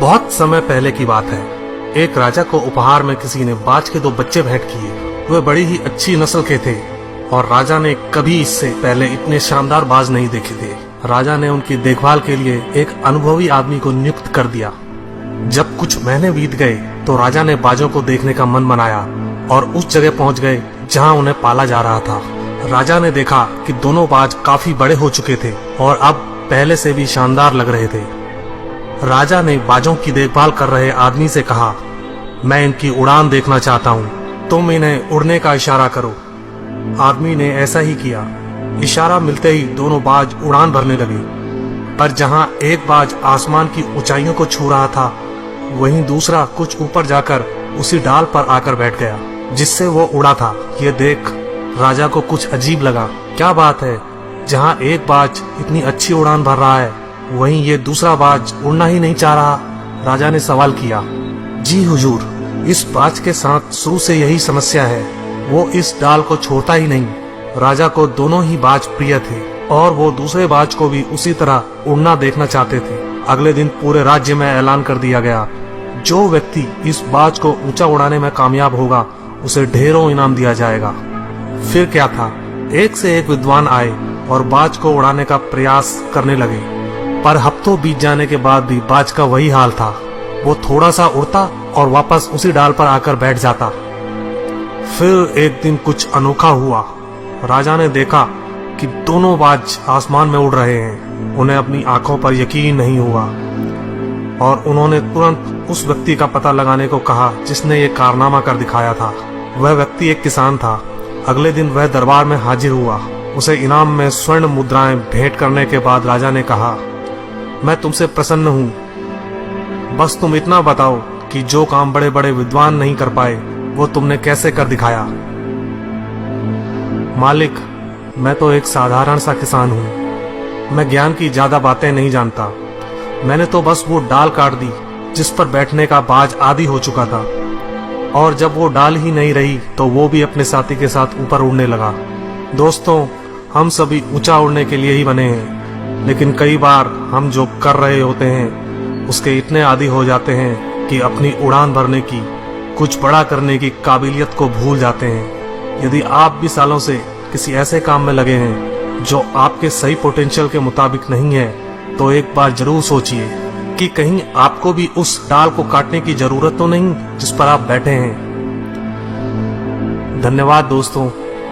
बहुत समय पहले की बात है। एक राजा को उपहार में किसी ने बाज के 2 बच्चे भेंट किए। वे बड़ी ही अच्छी नस्ल के थे और राजा ने कभी इससे पहले इतने शानदार बाज नहीं देखे थे। राजा ने उनकी देखभाल के लिए एक अनुभवी आदमी को नियुक्त कर दिया। जब कुछ महीने बीत गए तो राजा ने बाजों को देखने का मन बनाया और उस जगह पहुंच गए जहां उन्हें पाला जा रहा था। राजा ने देखा कि दोनों बाज काफी बड़े हो चुके थे और अब पहले से भी शानदार लग रहे थे। राजा ने बाजों की देखभाल कर रहे आदमी से कहा, मैं इनकी उड़ान देखना चाहता हूँ, तुम इन्हें उड़ने का इशारा करो। आदमी ने ऐसा ही किया। इशारा मिलते ही दोनों बाज उड़ान भरने लगे, पर जहाँ एक बाज आसमान की ऊंचाइयों को छू रहा था, वहीं दूसरा कुछ ऊपर जाकर उसी डाल पर आकर बैठ गया जिससे वो उड़ा था। ये देख राजा को कुछ अजीब लगा। क्या बात है, जहाँ एक बाज इतनी अच्छी उड़ान भर रहा है, वहीं ये दूसरा बाज उड़ना ही नहीं चाह रहा। राजा ने सवाल किया, जी हुजूर, इस बाज के साथ शुरू से यही समस्या है, वो इस डाल को छोड़ता ही नहीं। राजा को दोनों ही बाज प्रिय थे और वो दूसरे बाज को भी उसी तरह उड़ना देखना चाहते थे। अगले दिन पूरे राज्य में ऐलान कर दिया गया, जो व्यक्ति इस बाज को ऊंचा उड़ाने में कामयाब होगा उसे ढेरों इनाम दिया जाएगा। फिर क्या था, एक से एक विद्वान आए और बाज को उड़ाने का प्रयास करने लगे, पर हफ्तों बीत जाने के बाद भी बाज का वही हाल था। वो थोड़ा सा उड़ता और वापस उसी डाल पर आकर बैठ जाता। फिर एक दिन कुछ अनोखा हुआ। राजा ने देखा कि दोनों बाज आसमान में उड़ रहे हैं। उन्हें अपनी आंखों पर यकीन नहीं हुआ और उन्होंने तुरंत उस व्यक्ति का पता लगाने को कहा जिसने ये कारनामा कर दिखाया था। वह व्यक्ति एक किसान था। अगले दिन वह दरबार में हाजिर हुआ। उसे इनाम में स्वर्ण मुद्राएं भेंट करने के बाद राजा ने कहा, मैं तुमसे प्रसन्न हूँ, बस तुम इतना बताओ कि जो काम बड़े बड़े विद्वान नहीं कर पाए वो तुमने कैसे कर दिखाया। मालिक, मैं तो एक साधारण सा किसान हूँ, मैं ज्ञान की ज्यादा बातें नहीं जानता। मैंने तो बस वो डाल काट दी जिस पर बैठने का बाज आदी हो चुका था, और जब वो डाल ही नहीं रही तो वो भी अपने साथी के साथ ऊपर उड़ने लगा। दोस्तों, हम सभी ऊंचा उड़ने के लिए ही बने हैं, लेकिन कई बार हम जो कर रहे होते हैं उसके इतने आदी हो जाते हैं कि अपनी उड़ान भरने की, कुछ बड़ा करने की काबिलियत को भूल जाते हैं। यदि आप भी सालों से किसी ऐसे काम में लगे हैं जो आपके सही पोटेंशियल के मुताबिक नहीं है, तो एक बार जरूर सोचिए कि कहीं आपको भी उस डाल को काटने की जरूरत तो नहीं जिस पर आप बैठे हैं। धन्यवाद दोस्तों।